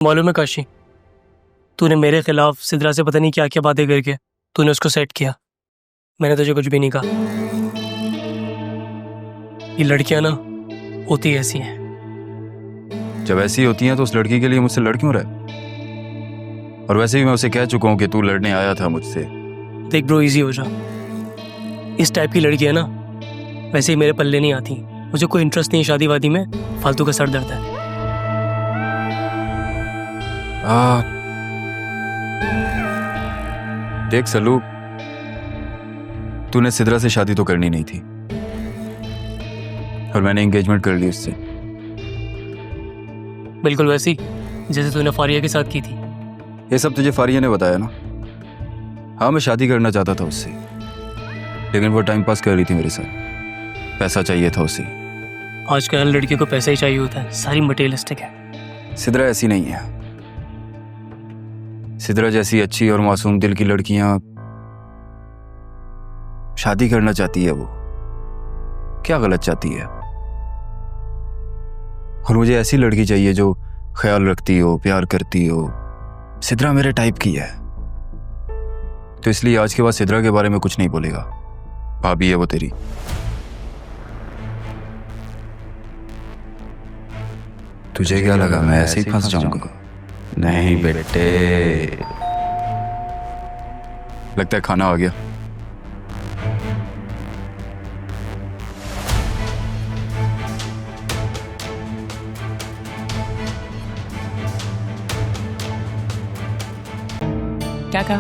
मालूम है काशी, तूने मेरे खिलाफ सिद्रा से पता नहीं क्या क्या बातें करके तूने उसको सेट किया। मैंने तुझे कुछ भी नहीं कहा। ये लड़कियां ना होती ऐसी हैं। जब ऐसी होती हैं तो उस लड़की के लिए मुझसे लड़ क्यों रहा है? और वैसे भी मैं उसे कह चुका हूं कि तू लड़ने आया था मुझसे। देख ब्रो, इजी हो जा। इस टाइप की लड़की है ना, वैसे ही मेरे पल्ले नहीं आती। मुझे कोई इंटरेस्ट नहीं है शादी वादी में, फालतू का सर दर्द है। देख सलू, तूने सिद्रा से शादी तो करनी नहीं थी और मैंने एंगेजमेंट कर ली उससे। बिल्कुल वैसी जैसे तूने फारिया के साथ की थी। ये सब तुझे फारिया ने बताया ना? हाँ, मैं शादी करना चाहता था उससे, लेकिन वो टाइम पास कर रही थी मेरे साथ। पैसा चाहिए था उसे। आजकल हर लड़की को पैसा ही चाहिए होता है, सारी मटेरियलिस्टिक है। सिद्रा ऐसी नहीं है। सिद्रा जैसी अच्छी और मासूम दिल की लड़कियां शादी करना चाहती है। वो क्या गलत चाहती है? और मुझे ऐसी लड़की चाहिए जो ख्याल रखती हो, प्यार करती हो। सिद्रा मेरे टाइप की है, तो इसलिए आज के बाद सिद्रा के बारे में कुछ नहीं बोलेगा। भाभी है वो तेरी। तुझे क्या लगा मैं ऐसे ही फंस जाऊंगा? नहीं बेटे, लगता है खाना आ गया। क्या कहा?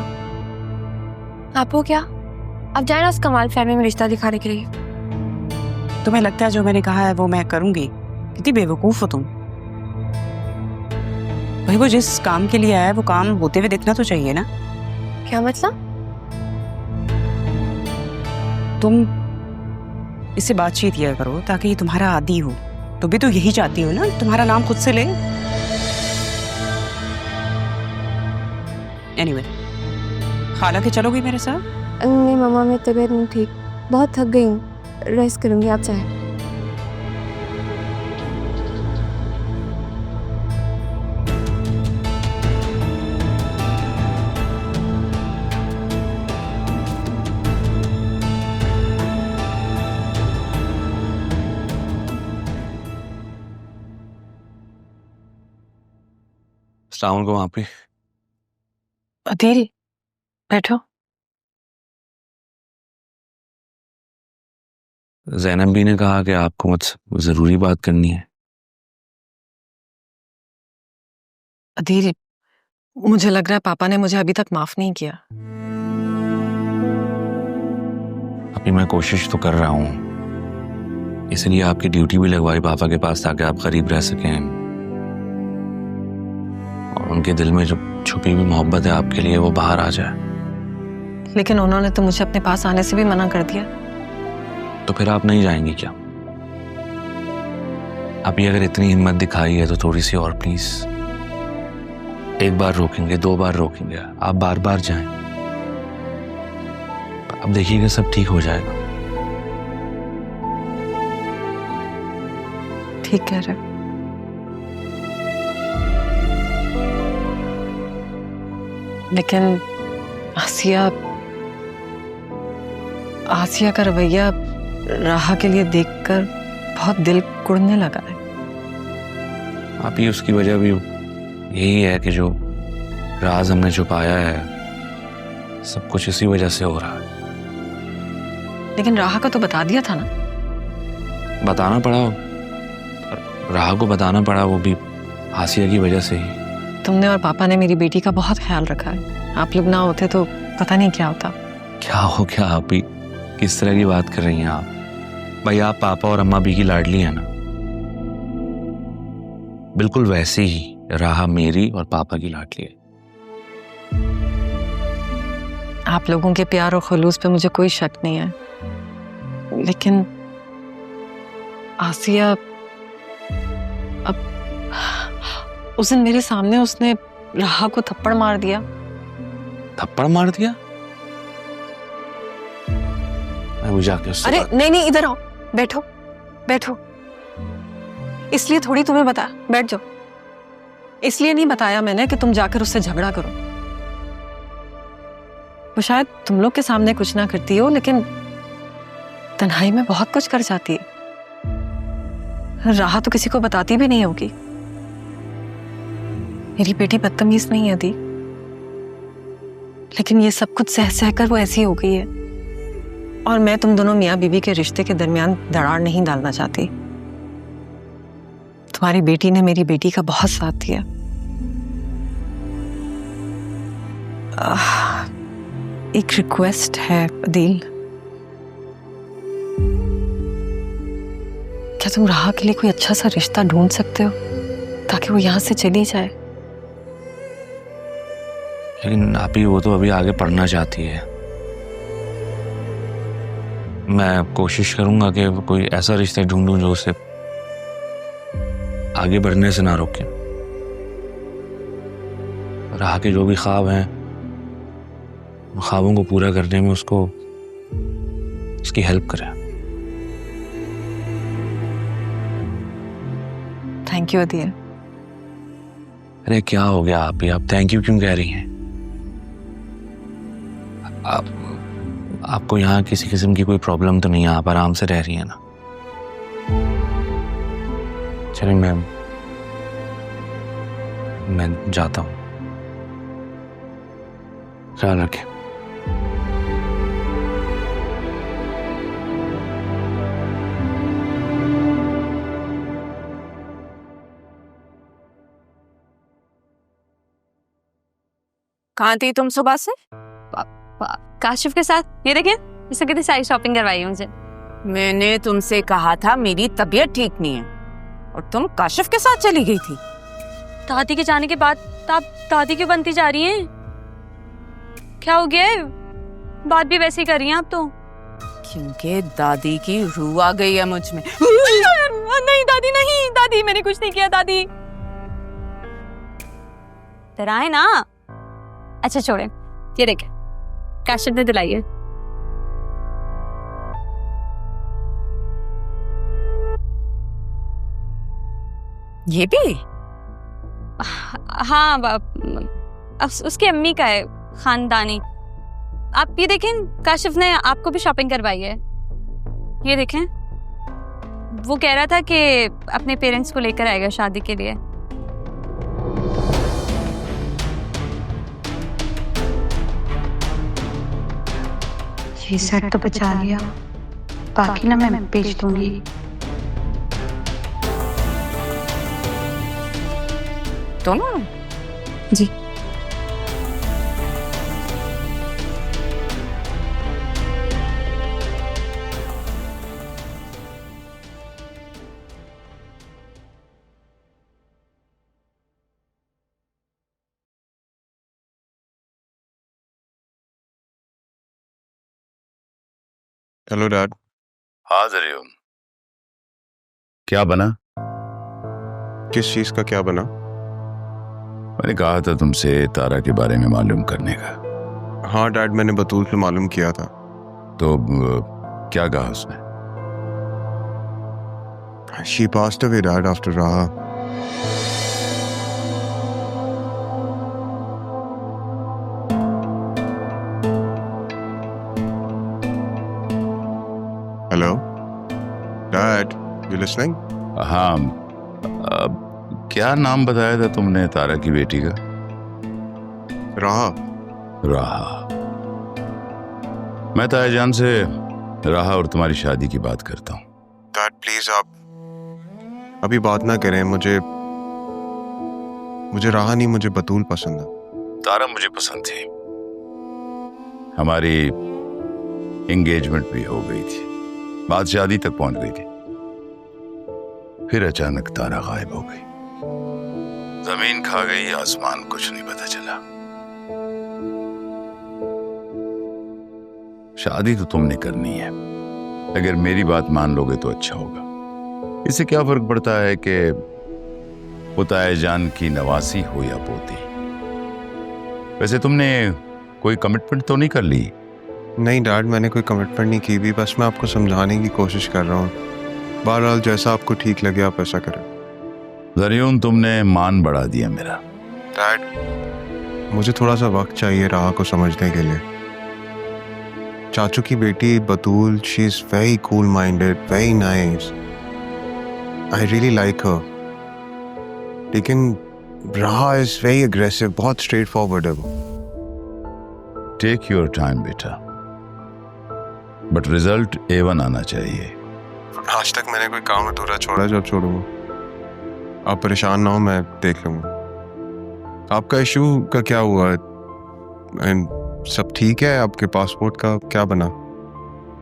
आपको क्या? अब जाए ना उस कमाल फैमिली में रिश्ता दिखाने के लिए। तुम्हें लगता है जो मैंने कहा है वो मैं करूंगी? कितनी बेवकूफ हो तुम। भाई वो जिस काम के लिए आया है वो काम होते हुए देखना तो चाहिए ना। क्या मतलब? तुम इससे बातचीत किया करो ताकि ये तुम्हारा आदी हो। तुम भी तो यही चाहती हो ना, तुम्हारा नाम खुद से ले। एनीवे, हालांकि चलोगी मेरे साथ? नहीं मामा, मेरी तबीयत नहीं ठीक, बहुत थक गई हूँ, रेस्ट करूंगी। आप चाहें? अस्सलाम वालेकुम। आप ही अधीर, बैठो। ज़ैनब भी ने कहा कि आपको मुझसे जरूरी बात करनी है। अधीर, मुझे लग रहा है पापा ने मुझे अभी तक माफ नहीं किया। अभी मैं कोशिश तो कर रहा हूँ, इसलिए आपकी ड्यूटी भी लगवाई पापा के पास ताकि आप करीब रह सकें और उनके दिल में जो छुपी हुई मोहब्बत है आपके लिए वो बाहर आ जाए। लेकिन उन्होंने तो मुझे अपने पास आने से भी मना कर दिया। तो फिर आप नहीं जाएंगी क्या? अभी अगर इतनी हिम्मत दिखाई है तो थोड़ी सी और प्लीज। एक बार रोकेंगे, दो बार रोकेंगे, आप बार बार जाएं। अब देखिएगा सब ठीक हो जाएगा। ठीक कह रहे हो। लेकिन आसिया का रवैया राहा के लिए देखकर बहुत दिल कुड़ने लगा है। आप ही उसकी वजह भी यही है कि जो राज हमने छुपाया है सब कुछ इसी वजह से हो रहा है। लेकिन राहा का तो बता दिया था ना। बताना पड़ा, राहा को बताना पड़ा, वो भी आसिया की वजह से ही। तुमने और पापा ने मेरी बेटी का बहुत ख्याल रखा है। आप लोग ना होते तो पता नहीं क्या होता। क्या हो क्या? आप ही किस तरह की बात कर रही हैं आप? भाई आप पापा और अम्मा भी की लाडली है ना, बिल्कुल वैसे ही राहा मेरी और पापा की लाडली है। आप लोगों के प्यार और खुलूस पे मुझे कोई शक नहीं है, लेकिन आसिया अब उस दिन मेरे सामने उसने राहा को थप्पड़ मार दिया। थप्पड़ मार दिया? मैं वो जाके उससे अरे नहीं, इधर आओ, बैठो बैठो। इसलिए थोड़ी तुम्हें बता, बैठ जाओ। इसलिए नहीं बताया मैंने कि तुम जाकर उससे झगड़ा करो। वो शायद तुम लोग के सामने कुछ ना करती हो, लेकिन तन्हाई में बहुत कुछ कर जाती है। राह तो किसी को बताती भी नहीं होगी। मेरी बेटी बदतमीज नहीं है दी, लेकिन ये सब कुछ सह सह कर वो ऐसी हो गई है। और मैं तुम दोनों मियाँ बीवी के रिश्ते के दरमियान दरार नहीं डालना चाहती। तुम्हारी बेटी ने मेरी बेटी का बहुत साथ दिया। एक रिक्वेस्ट है अदील, क्या तुम राह के लिए कोई अच्छा सा रिश्ता ढूंढ सकते हो ताकि वो यहाँ से चली जाए? लेकिन आपी वो तो अभी आगे पढ़ना चाहती है। मैं कोशिश करूंगा कि कोई ऐसा रिश्ता ढूंढूं जो उसे आगे बढ़ने से ना रोके। राह के जो भी ख्वाब हैं, उन ख्वाबों को पूरा करने में उसको उसकी हेल्प करें। Thank you Adeel. अरे क्या हो गया आप थैंक यू क्यों कह रही हैं? आपको यहाँ किसी किस्म की कोई प्रॉब्लम तो नहीं है? आप आराम से रह रही हैं ना? चलिए मैं जाता हूँ। ख्याल रखें। कहाँ थी तुम सुबह से? काशिफ के साथ। ये देखिए, इससे कितनी सारी शॉपिंग करवाई है मुझे। मैंने तुमसे कहा था मेरी तबीयत ठीक नहीं है और तुम काशिफ के साथ चली गई थी। दादी के जाने के बाद आप दादी क्यों बनती जा रही हैं? क्या हो गया है? बात भी वैसे ही कर रही हैं आप तो। क्योंकि दादी की रूह आ गई है मुझ में। नहीं दादी, नहीं दादी, मैंने कुछ नहीं किया दादी। डराए ना। अच्छा छोड़े, ये देखे काशिफ ने दिलाई है। ये भी? हाँ, उसकी अम्मी का है, खानदानी। आप ये देखें, काशिफ ने आपको भी शॉपिंग करवाई है। ये देखें, वो कह रहा था कि अपने पेरेंट्स को लेकर आएगा शादी के लिए। ये सेट तो बचा लिया, बाकी ना मैं बेच दूंगी। दोनों? जी। Hello dad. हाजिर हूँ। क्या बना? किस चीज का क्या बना? मैंने कहा था तुमसे तारा के बारे में मालूम करने का। हाँ डैड, मैंने बतूल से मालूम किया था। तो क्या कहा उसने? She passed away dad after Raha. Hello? Dad, you listening? हाँ, क्या नाम बताया था तुमने तारा की बेटी का? राहा। राहा। मैं तायाजान से राहा और तुम्हारी शादी की बात करता हूँ। डैड प्लीज आप अभी बात ना करें। मुझे राहा नहीं, मुझे बतूल पसंद है। तारा मुझे पसंद थी। हमारी एंगेजमेंट भी हो गई थी, बात शादी तक पहुंच गई थी। फिर अचानक तारा गायब हो गई। जमीन खा गई, आसमान कुछ नहीं पता चला। शादी तो तुमने करनी है, अगर मेरी बात मान लोगे तो अच्छा होगा। इससे क्या फर्क पड़ता है कि वो तायाजान की नवासी हो या पोती। वैसे तुमने कोई कमिटमेंट तो नहीं कर ली? नहीं डैड, मैंने कोई कमिटमेंट नहीं की भी, बस मैं आपको समझाने की कोशिश कर रहा हूँ। बहरहाल जैसा आपको ठीक लगे आप ऐसा करें। जरियून, तुमने मान बढ़ा दिया मेरा। डैड, मुझे थोड़ा सा वक्त चाहिए राह को समझने के लिए। चाचू की बेटी Batool, she is very cool minded, very nice, I really like her. लेकिन राह इज वेरी अग्रेसिव, बहुत स्ट्रेट फॉरवर्ड है वो। टेक योर टाइम बेटा, बट रिजल्ट A1 आना चाहिए। आज तक मैंने कोई काम अधूरा छोड़ा, जब छोड़ूंगा आप परेशान ना हो, मैं देख लूंगा। आपका इशू का क्या हुआ? एंड सब ठीक है? आपके पासपोर्ट का क्या बना?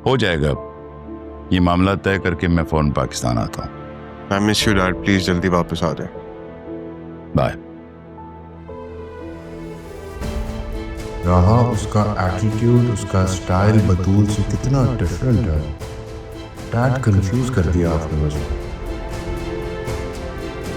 हो जाएगा, ये मामला तय करके मैं फौरन पाकिस्तान आता हूँ। I miss you dad, please जल्दी वापस आ जाए। बाय। रहा उसका एटीट्यूड, उसका स्टाइल बतूल से कितना डिफरेंट है। डैड कंफ्यूज कर दिया आपने मुझे।